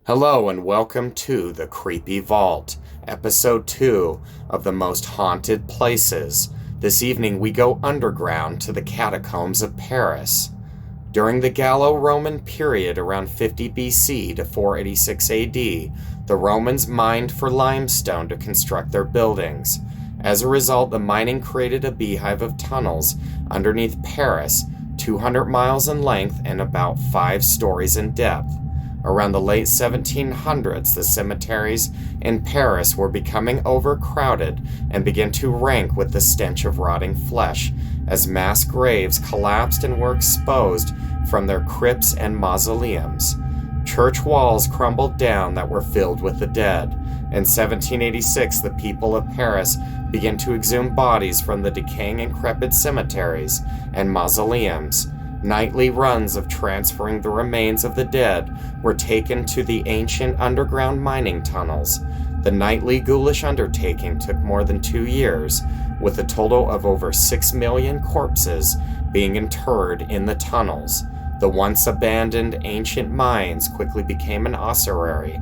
Hello and welcome to The Creepy Vault, Episode 2 of the Most Haunted Places. This evening we go underground to the Catacombs of Paris. During the Gallo-Roman period around 50 BC to 486 AD, the Romans mined for limestone to construct their buildings. As a result, the mining created a beehive of tunnels underneath Paris, 200 miles in length and about 5 stories in depth. Around the late 1700s, the cemeteries in Paris were becoming overcrowded and began to rank with the stench of rotting flesh, as mass graves collapsed and were exposed from their crypts and mausoleums. Church walls crumbled down that were filled with the dead. In 1786, the people of Paris began to exhume bodies from the decaying and decrepit cemeteries and mausoleums. Nightly runs of transferring the remains of the dead were taken to the ancient underground mining tunnels. The nightly ghoulish undertaking took more than 2 years, with a total of over 6 million corpses being interred in the tunnels. The once abandoned ancient mines quickly became an ossuary,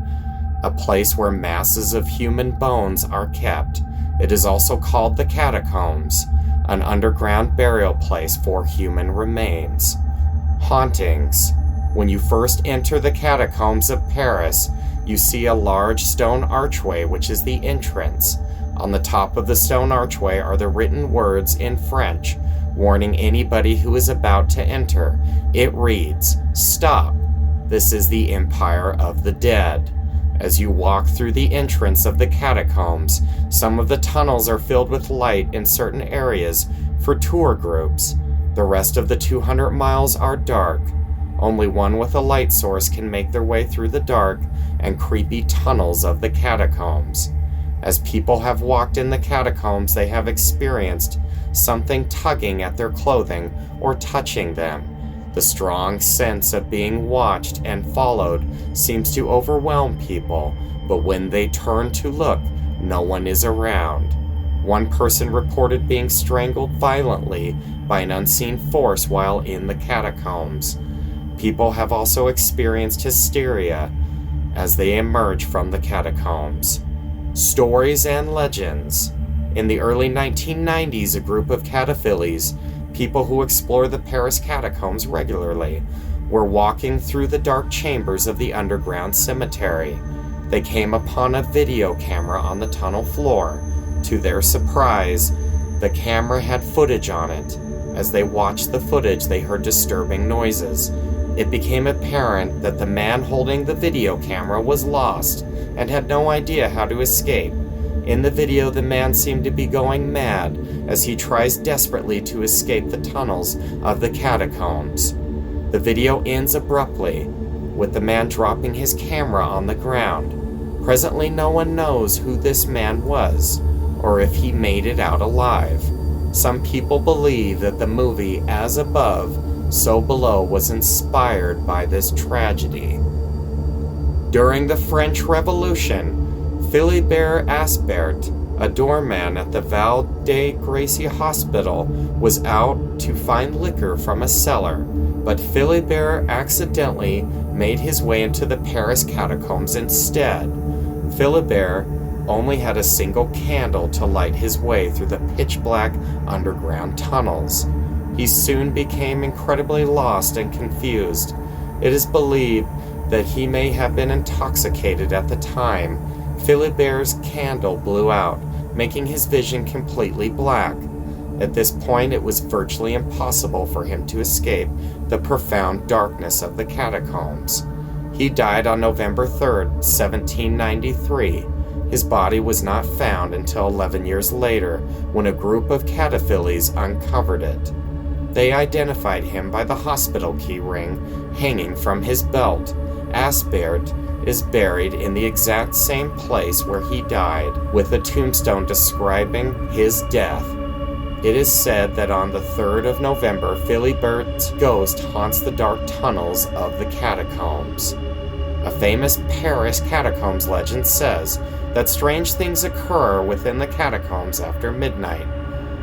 a place where masses of human bones are kept. It is also called the catacombs, an underground burial place for human remains. Hauntings. When you first enter the Catacombs of Paris, you see a large stone archway which is the entrance. On the top of the stone archway are the written words in French, warning anybody who is about to enter. It reads, "Stop. This is the Empire of the Dead." As you walk through the entrance of the catacombs, some of the tunnels are filled with light in certain areas for tour groups. The rest of the 200 miles are dark. Only one with a light source can make their way through the dark and creepy tunnels of the catacombs. As people have walked in the catacombs, they have experienced something tugging at their clothing or touching them. The strong sense of being watched and followed seems to overwhelm people, but when they turn to look, no one is around. One person reported being strangled violently by an unseen force while in the catacombs. People have also experienced hysteria as they emerge from the catacombs. Stories and legends. In the early 1990s, a group of cataphiles, people who explore the Paris catacombs regularly, were walking through the dark chambers of the underground cemetery. They came upon a video camera on the tunnel floor. To their surprise, the camera had footage on it. As they watched the footage, they heard disturbing noises. It became apparent that the man holding the video camera was lost and had no idea how to escape. In the video, the man seemed to be going mad as he tries desperately to escape the tunnels of the catacombs. The video ends abruptly, with the man dropping his camera on the ground. Presently, no one knows who this man was, or if he made it out alive. Some people believe that the movie As Above, So Below was inspired by this tragedy. During the French Revolution, Philibert Asbert, a doorman at the Val de Grace Hospital, was out to find liquor from a cellar, but Philibert accidentally made his way into the Paris catacombs instead. Philibert only had a single candle to light his way through the pitch-black underground tunnels. He soon became incredibly lost and confused. It is believed that he may have been intoxicated at the time. Philibert's candle blew out, making his vision completely black. At this point, it was virtually impossible for him to escape the profound darkness of the catacombs. He died on November 3rd, 1793. His body was not found until 11 years later, when a group of cataphiles uncovered it. They identified him by the hospital key ring hanging from his belt. Asbert is buried in the exact same place where he died, with a tombstone describing his death. It is said that on the 3rd of November, Philibert's ghost haunts the dark tunnels of the catacombs. A famous Paris catacombs legend says that strange things occur within the catacombs after midnight.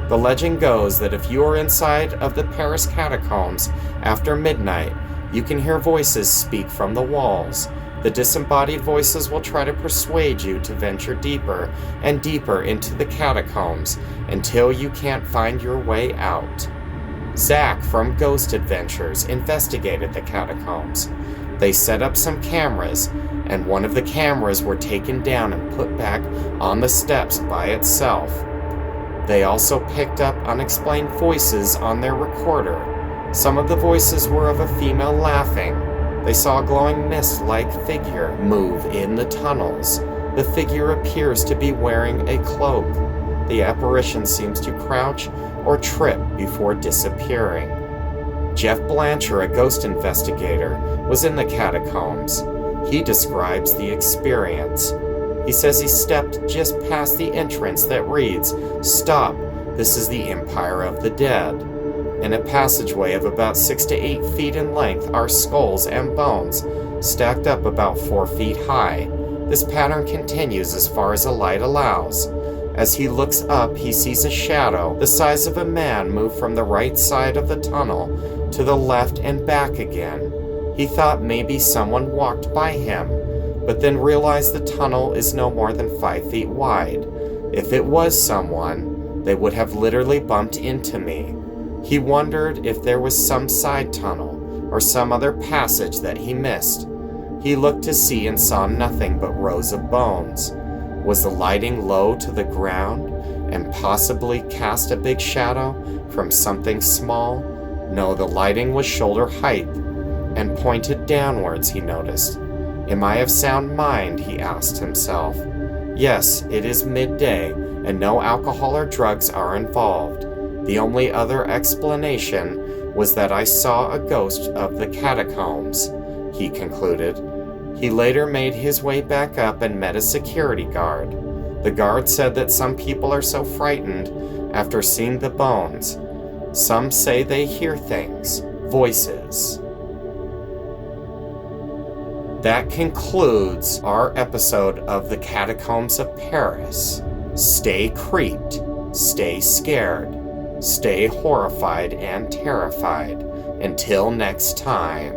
The legend goes that if you are inside of the Paris catacombs after midnight, you can hear voices speak from the walls. The disembodied voices will try to persuade you to venture deeper and deeper into the catacombs until you can't find your way out. Zach from Ghost Adventures investigated the catacombs. They set up some cameras, and one of the cameras were taken down and put back on the steps by itself. They also picked up unexplained voices on their recorder. Some of the voices were of a female laughing. They saw a glowing mist-like figure move in the tunnels. The figure appears to be wearing a cloak. The apparition seems to crouch or trip before disappearing. Jeff Blancher, a ghost investigator, was in the catacombs. He describes the experience. He says he stepped just past the entrance that reads, "Stop, this is the Empire of the Dead." In a passageway of about 6 to 8 feet in length are skulls and bones, stacked up about 4 feet high. This pattern continues as far as the light allows. As he looks up, he sees a shadow the size of a man move from the right side of the tunnel to the left and back again. He thought maybe someone walked by him, but then realized the tunnel is no more than 5 feet wide. If it was someone, they would have literally bumped into me. He wondered if there was some side tunnel or some other passage that he missed. He looked to see and saw nothing but rows of bones. Was the lighting low to the ground and possibly cast a big shadow from something small? No, the lighting was shoulder height and pointed downwards, he noticed. Am I of sound mind, he asked himself. Yes, it is midday and no alcohol or drugs are involved. The only other explanation was that I saw a ghost of the catacombs, he concluded. He later made his way back up and met a security guard. The guard said that some people are so frightened after seeing the bones. Some say they hear things, voices. That concludes our episode of the Catacombs of Paris. Stay creeped, stay scared, stay horrified and terrified. Until next time.